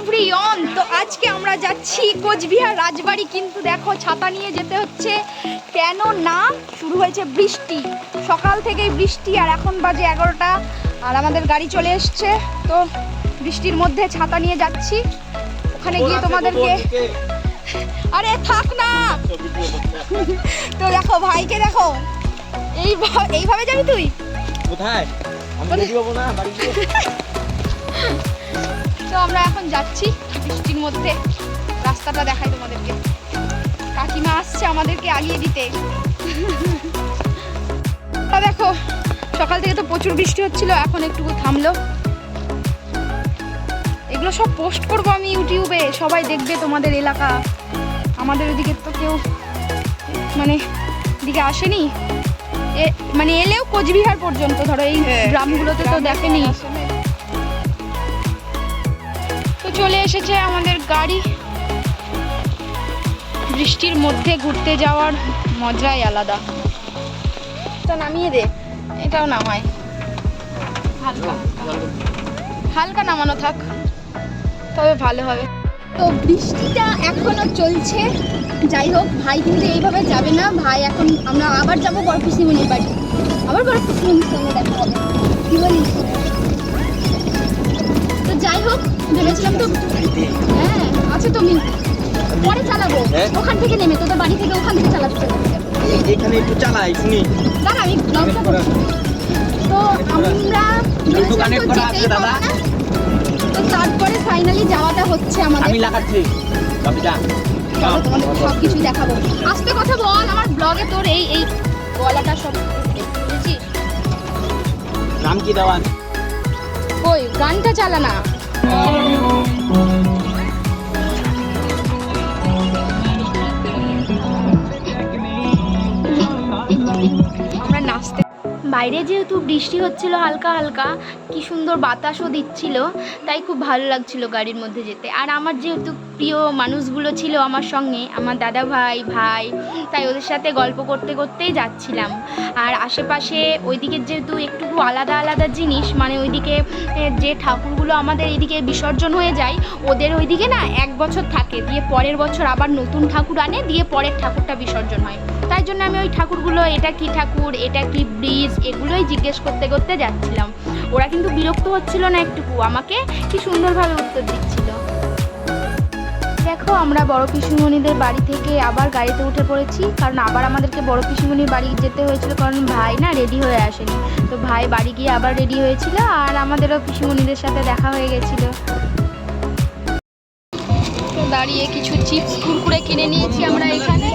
Everyone, তো আজকে আমরা যাচ্ছি কোচবিহার রাজবাড়ি। কিন্তু দেখো ছাতা নিয়ে যেতে হচ্ছে, কেন না শুরু হয়েছে বৃষ্টি, সকাল থেকেই বৃষ্টি। আর এখন বাজে 11টা, আর আমাদের গাড়ি চলে এসছে। তো বৃষ্টির মধ্যে ছাতা নিয়ে যাচ্ছি, ওখানে গিয়ে তোমাদেরকে, আরে থাক না। তো দেখো ভাইকে, দেখো এইভাবে যাবি তুই কোথায়? আমি রেডি হব না বাড়ি গিয়ে। তো আমরা এখন যাচ্ছি বৃষ্টির মধ্যে, রাস্তাটা দেখাই তোমাদেরকে। কাকিমা আসছে আমাদেরকে আগিয়ে দিতে। দেখো সকাল থেকে তো প্রচুর বৃষ্টি হচ্ছিল, এখন একটু থামলো। এগুলো সব পোস্ট করবো আমি ইউটিউবে, সবাই দেখবে তোমাদের এলাকা। আমাদের ওদিকে তো কেউ মানে দিকে আসেনি, মানে এলেও কোচবিহার পর্যন্ত, ধরো এই গ্রামগুলোতে তো দেখেনি। তো চলে এসেছে আমাদের গাড়ি। বৃষ্টির মধ্যে ঘুরতে যাওয়ার মজাই আলাদা। এটা নামিয়ে দে, এটাও নামায়, হালকা হালকা নামানো থাক, তবে ভালো হবে। তো বৃষ্টিটা এখনো চলছে। যাই হোক, ভাই কিন্তু এইভাবে যাবে না। ভাই এখন আমরা আবার যাবো বড় পিসিমণির বাড়ি, আবার বড় পিসিমণির সঙ্গে দেখা হবে, কি বলিস? তো যাই হোক, ভেবেছিলাম তো, হ্যাঁ আছে তো, পরে চালাবো ওখান থেকে নেমে, তোদের বাড়ি থেকে ওখান থেকে চালাতে চালাতে এখানে একটু চালাই শুনি। দাঁড়া আমি ব্লগটা করছি। তো আমরা দাদা, তো তারপরে ফাইনালি যাওয়াটা হচ্ছে আমাদের। আমি লাগাচ্ছি বাপিটা, তোমাদের সব কিছু দেখাবো। আস্তে কথা বল, আমার ব্লগে তোর এই গলাটা সব বুঝেছিস। নাম কি দেওয়া? ওই গানটা চালা না। আমরা নাচতে, বাইরে যেহেতু বৃষ্টি হচ্ছিল হালকা হালকা, কি সুন্দর বাতাসও দিচ্ছিল, তাই খুব ভালো লাগছিল গাড়ির মধ্যে যেতে। আর আমার যেহেতু প্রিয় মানুষগুলো ছিল আমার সঙ্গে, আমার দাদা ভাই, তাই ওদের সাথে গল্প করতে করতেই যাচ্ছিলাম। আর আশেপাশে ওইদিকে যেহেতু একটু আলাদা আলাদা জিনিস, মানে ওইদিকে যে ঠাকুরগুলো আমাদের এইদিকে বিসর্জন হয়ে যায়, ওদের ওইদিকে না 1 বছর থাকে, দিয়ে পরের বছর আবার নতুন ঠাকুর আনে, দিয়ে পরের ঠাকুরটা বিসর্জন হয়। তাই জন্য আমি ওই ঠাকুরগুলো, এটা কি ঠাকুর, এটা কি ব্রিজ, এগুলোই জিজ্ঞেস করতে করতে যাচ্ছিলাম। ওরা কিন্তু বিরক্ত হচ্ছিল না একটুকু, আমাকে কি সুন্দরভাবে উত্তর দিচ্ছিল। দেখো আমরা বড় পিসিমণিদের বাড়ি থেকে আবার গাড়িতে উঠে পড়েছি, কারণ আবার আমাদেরকে বড় পিসিমণির বাড়ি যেতে হয়েছিল, কারণ ভাই না রেডি হয়ে আসেনি। তো ভাই বাড়ি গিয়ে আবার রেডি হয়েছিল, আর আমাদেরও পিসিমণিদের সাথে দেখা হয়ে গেছিল। তো দাঁড়িয়ে কিছু চিপস কুরকুরে কিনে নিয়েছি আমরা এখানে।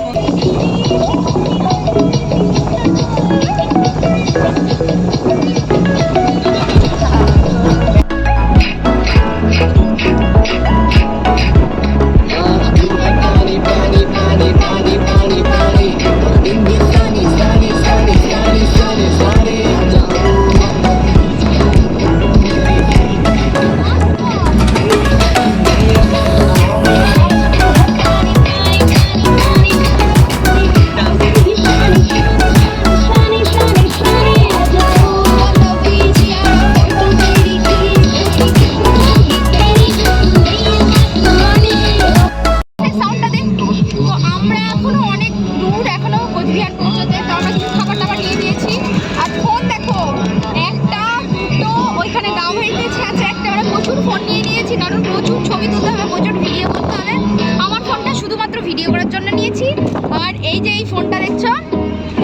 আর এই যে এই ফোনটা দেখছো,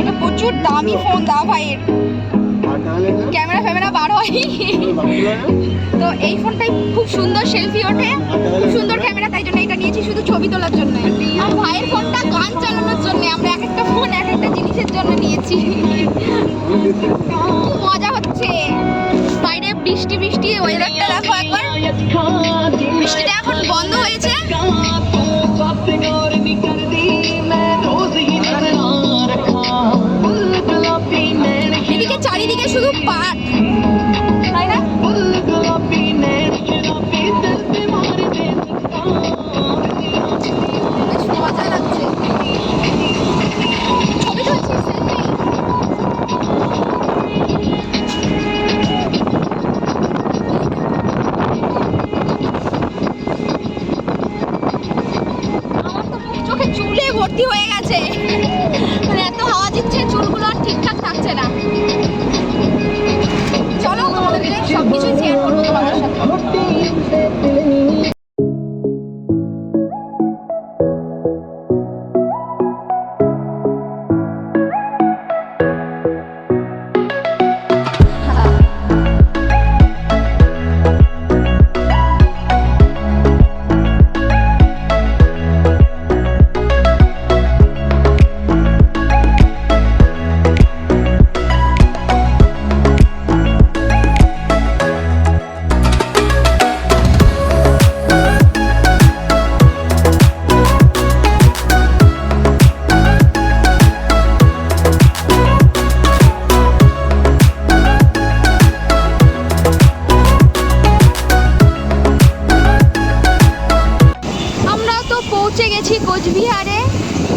এটা প্রচুর দামি ফোন, দা ভাইয়ের, ক্যামেরা বার হয়। তো এই ফোনটাই খুব সুন্দর সেলফি ওঠে, খুব সুন্দর ক্যামেরা, তাই জন্য এটা নিয়েছি শুধু ছবি তোলার জন্য। আর ভাইয়ের ফোনটা গান চালানোর জন্য। আমরা এক একটা ফোন এক একটা জিনিসের জন্য নিয়েছি। খুব মজা হচ্ছে। বাইরে বৃষ্টি বৃষ্টি ওয়েদারটা দেখো একবার, বৃষ্টিটা এখন বন্ধ হয়েছে। এদিকে চারিদিকে শুধু পাট, তাই না? মজা লাগছে। ছবি তুলছিস? কোচবিহারে।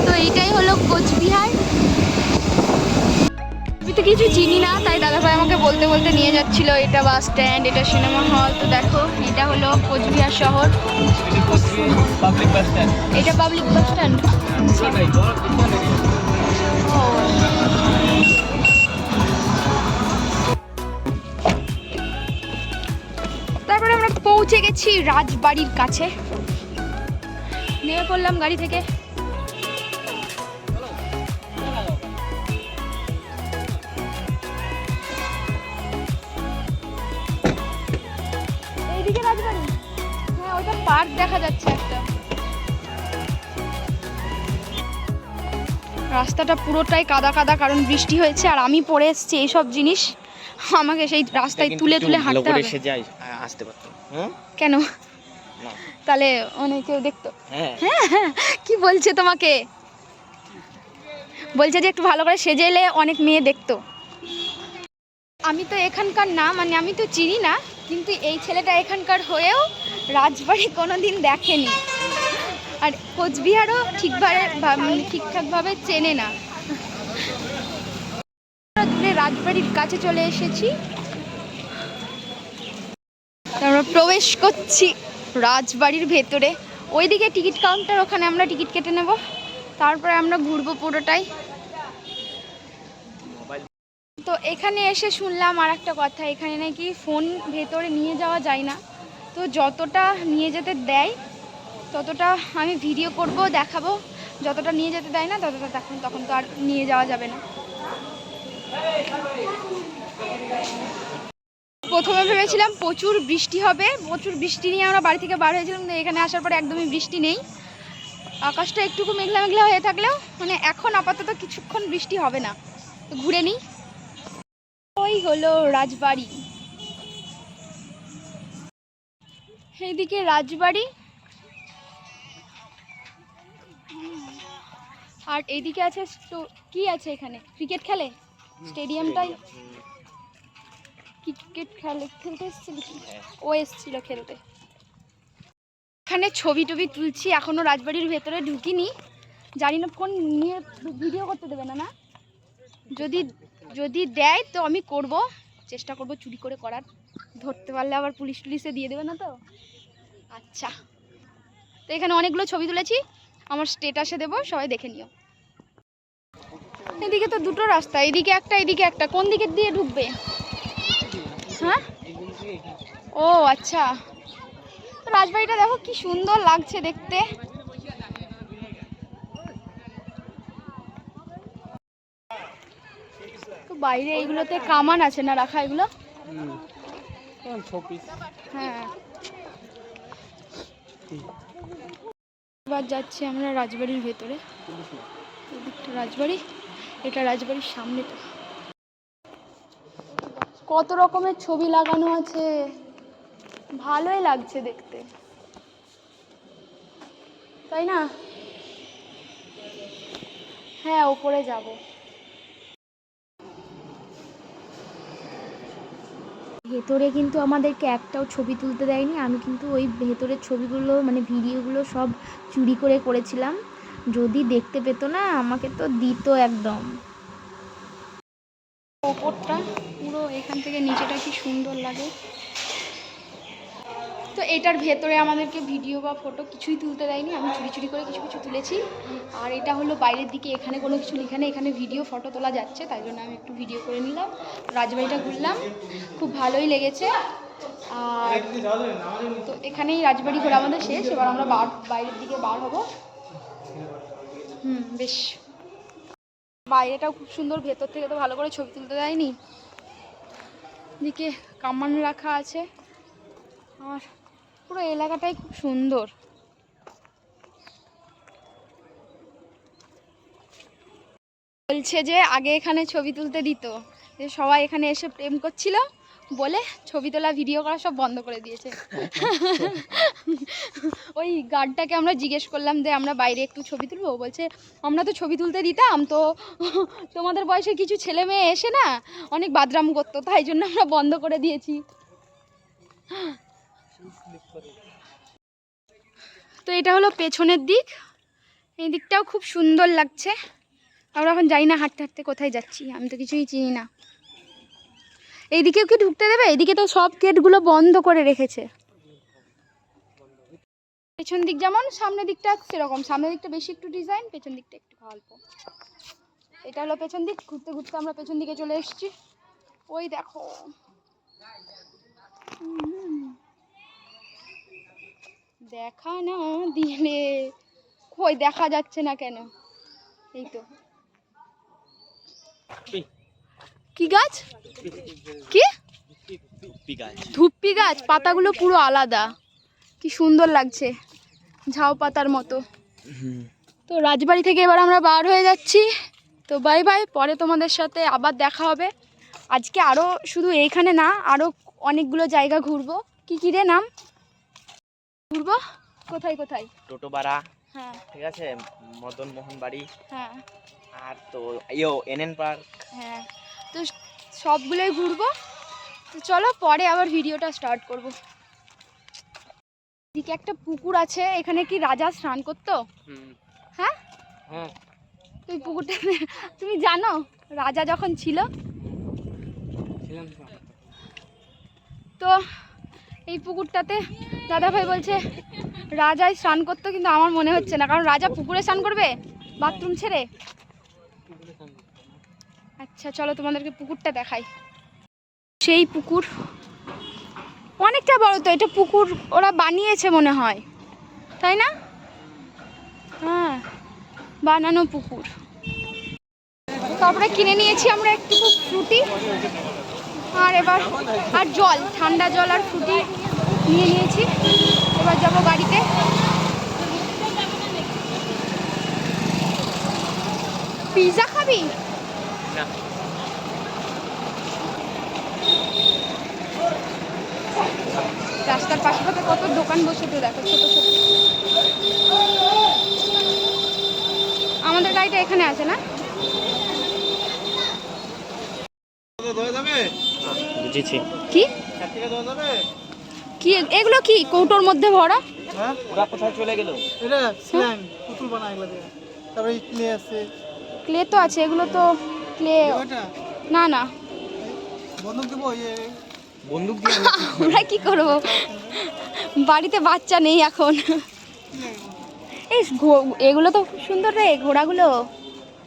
তো এইটাই হলো কোচবিহার। আমি তো কিছু চিনি না, তাই দাদাভাই আমাকে বলতে বলতে নিয়ে যাচ্ছিল। এটা বাস স্ট্যান্ড, এটা সিনেমা হল। তো দেখো এটা হলো কোচবিহার শহর। Public bus stand. এটা পাবলিক বাস স্ট্যান্ড। তারপরে আমরা পৌঁছে গেছি রাজবাড়ির কাছে। নেমে পড়লাম গাড়ি থেকে। এইদিকে রাজবাড়ি। হ্যাঁ, ওইটা পার্ক দেখা যাচ্ছে একটা। রাস্তাটা পুরোটাই কাদা কাদা, কারণ বৃষ্টি হয়েছে। আর আমি পরে এসেছি এইসব জিনিস, আমাকে সেই রাস্তায় তুলে তুলে হাঁটতে হবে। আসতে পারতাম। হ্যাঁ কেন? না তাহলে অনেকেও দেখতো। হ্যাঁ হ্যাঁ, কি বলছে তোমাকে? বলছে যে একটু ভালো করে সেজে এলে অনেক মেয়ে দেখতো। আমি তো এখানকার না, মানে আমি তো চিনি না, কিন্তু এই ছেলেটা এখানকার হয়েও রাজবাড়ি কোনোদিন দেখেনি। আর কোচবিহারও ঠিকঠাকভাবে চেনে না। দূরে রাজবাড়ির কাছে চলে এসেছি। আমরা প্রবেশ করছি রাজবাড়ির ভেতরে। ওইদিকে টিকিট কাউন্টার, ওখানে আমরা টিকিট কেটে নেব, তারপরে আমরা ঘুরবো পুরোটাই। তো এখানে এসে শুনলাম আর একটা কথা, এখানে নাকি ফোন ভেতরে নিয়ে যাওয়া যায় না। তো যতটা নিয়ে যেতে দেয় ততটা আমি ভিডিও করব, দেখাবো। যতটা নিয়ে যেতে দেয় না ততটা তখন তো আর নিয়ে যাওয়া যাবে না। প্রথমে ভেবেছিলাম প্রচুর বৃষ্টি হবে, প্রচুর বৃষ্টি নিয়ে আমরা বাড়ি থেকে বার হয়েছিলাম। কিন্তু এখানে আসার পরে একদমই বৃষ্টি নেই। আকাশটা একটুকু মেঘলা মেঘলা হয়ে থাকলেও মানে এখন আপাতত কিছুক্ষণ বৃষ্টি হবে না। তো ঘুরে নিই। ওই হলো রাজবাড়ি। এইদিকে রাজবাড়ি, আর এইদিকে আছে কি আছে এখানে? ক্রিকেট খেলে স্টেডিয়ামটাই। ক্রিকেট খেলতে এসেছিল কি? ও এসেছিল খেলতে। এখানে ছবি টবি তুলছি, এখনো রাজবাড়ির ভেতরে ঢুকিনি। জানি না কোন নিয়ে ভিডিও করতে দেবে না। না, যদি দেয় তো আমি করব, চেষ্টা করব চুরি করে করার। ধরতে পারলে আবার পুলিশে দিয়ে দেবে না তো। আচ্ছা, তো এখানে অনেকগুলো ছবি তুলেছি, আমার স্টেটাসে দেবো, সবাই দেখে নিও। এদিকে তো দুটো রাস্তা, এদিকে একটা এদিকে একটা। কোন দিকে দিয়ে ঢুকবে? হ্যাঁ, ও আচ্ছা। তো রাজবাড়িটা দেখো কি সুন্দর লাগছে দেখতে। তো বাইরে এইগুলোতে কামান আছে না রাখা, এগুলো? হ্যাঁ, এবার যাচ্ছি আমরা রাজবাড়ির ভেতরে। এদিকটা রাজবাড়ি, এটা রাজবাড়ির সামনে। তো কত রকমের ছবি লাগানো আছে, ভালোই লাগছে দেখতে, তাই না? হ্যাঁ, ওপরে যাব। ভেতরে কিন্তু আমাদেরকে একটাও ছবি তুলতে দেয়নি। আমি কিন্তু ওই ভেতরের ছবিগুলো মানে ভিডিওগুলো সব চুরি করে করেছিলাম। যদি দেখতে পেতো না আমাকে তো দিত একদম। ওপরটা পুরো, এখান থেকে নিচেটা কি সুন্দর লাগে। তো এটার ভেতরে আমাদেরকে ভিডিও বা ফটো কিছুই তুলতে দেয়নি। আমি চুরি করে কিছু কিছু তুলেছি। আর এটা হলো বাইরের দিকে, এখানে কোনো কিছু লেখা নেই, এখানে ভিডিও ফটো তোলা যাচ্ছে, তাই জন্য আমি একটু ভিডিও করে নিলাম। রাজবাড়িটা ঘুরলাম, খুব ভালোই লেগেছে। আর তো এখানেই রাজবাড়ি ঘোরা আমাদের শেষ। এবার আমরা বাইরের দিকে বার হব। বেশ, বাইরেটাও খুব সুন্দর, ভেতর থেকে তো ভালো করে ছবি তুলতে দেয়নি। এদিকে কামান রাখা আছে। আর পুরো এলাকাটাই খুব সুন্দর। বলছে যে আগে এখানে ছবি তুলতে দিত, যে সবাই এখানে এসে প্রেম করছিল বলে ছবি তোলা ভিডিও করা সব বন্ধ করে দিয়েছে। ওই গার্ডটাকে আমরা জিজ্ঞেস করলাম যে আমরা বাইরে একটু ছবি তুলবো, বলছে আমরা তো ছবি তুলতে দিতাম, তো তোমাদের বয়সে কিছু ছেলে মেয়ে এসে না অনেক বাদরাম করতো, তাই জন্য আমরা বন্ধ করে দিয়েছি। তো এটা হলো পেছনের দিক, এই দিকটাও খুব সুন্দর লাগছে। আমরা এখন যাই না হাঁটতে হাঁটতে কোথায় যাচ্ছি, আমি তো কিছুই চিনি না। এইদিকেও কি ঢুকতে দেবে? এইদিকে তো সব গেটগুলো বন্ধ করে রেখেছে। পেছন দিক যেমন, সামনের দিকটা সেরকম। সামনের দিকটা বেশি একটু ডিজাইন, পেছন দিকটা একটু অল্প। এটা হলো পেছন দিক। ঘুরতে ঘুরতে আমরা পেছন দিকে চলে এসেছি। ওই দেখো, দেখা না দিলে কই দেখা যাচ্ছে না কেন? এই তো কি গাছ? কি ধুপ্পি গাছ? পাতাগুলো পুরো আলাদা, কি সুন্দর লাগছে, ঝাউ পাতার মতো। তো রাজবাড়ি থেকে এবার আমরা বার হয়ে যাচ্ছি। তো বাই বাই, পরে তোমাদের সাথে আবার দেখা হবে। আজকে আরও শুধু এইখানে না, আরও অনেকগুলো জায়গা ঘুরবো। কি কি রে নাম? ঘুরবো কোথায় কোথায়? টোটোপাড়া, হ্যাঁ ঠিক আছে, মদন মোহন বাড়ি, হ্যাঁ আর তো এনএন পার্ক। হ্যাঁ, তো সবগুলোই ঘুরবো। তো চলো পরে আবার ভিডিওটা স্টার্ট করব। এদিকে একটা পুকুর আছে, এখানে কি রাজা স্নান করতো? হ্যাঁ হ্যাঁ, তুই পুকুরটা তুমি জানো রাজা যখন ছিল? তো এই পুকুরটাতে দাদাভাই বলছে রাজাই স্নান করতো, কিন্তু আমার মনে হচ্ছে না, কারণ রাজা পুকুরে স্নান করবে বাথরুম ছেড়ে। আচ্ছা চলো তোমাদেরকে পুকুরটা দেখাই। সেই পুকুর অনেকটা বড়। তো এটা পুকুর ওরা বানিয়েছে মনে হয়, তাই না? হ্যাঁ, বানানো পুকুর। তারপরে কিনে নিয়েছি আমরা একটু ফ্রুটি, আর এবার আর জল, ঠান্ডা জল আর ফ্রুটি নিয়ে নিয়েছি। এবার যাবো গাড়িতে। পিৎজা খাবি? না, রাস্তার পাশে পাশে কত দোকান বসে, তো দেখো ছোট ছোট। আমাদের গাড়িটা এখানে আছে না? বুঝেছি। কি কি এগুলো? কি কৌটোর মধ্যে ভরা? হ্যাঁ, ওরা কোথায় চলে গেল? এটা স্ল্যাং পুতুল বানায় এগুলো দিয়ে। তারপরে ক্লে আছে। ক্লে তো আছে, এগুলো তো ক্লে। ওটা না না, বন্ধক দেবো বন্দুক দিয়ে আমরা কি করব, বাড়িতে বাচ্চা নেই এখন। এই এগুলো তো খুব সুন্দর রে, ঘোড়াগুলো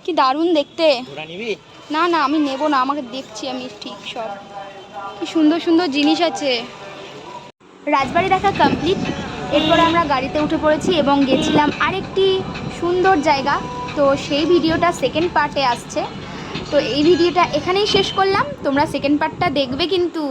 কি দারুণ দেখতে। ঘোড়া নিবি? না না, আমি নেব না, আমাকে দেখছি আমি ঠিক। সব কি সুন্দর সুন্দর জিনিস আছে। রাজবাড়ি দেখা কমপ্লিট। এরপরে আমরা গাড়িতে উঠে পড়েছি এবং গেছিলাম আরেকটি সুন্দর জায়গা। তো সেই ভিডিওটা সেকেন্ড পার্টে আসছে। তো এই ভিডিওটা এখানেই শেষ করলাম, তোমরা সেকেন্ড পার্টটা দেখবে কিন্তু।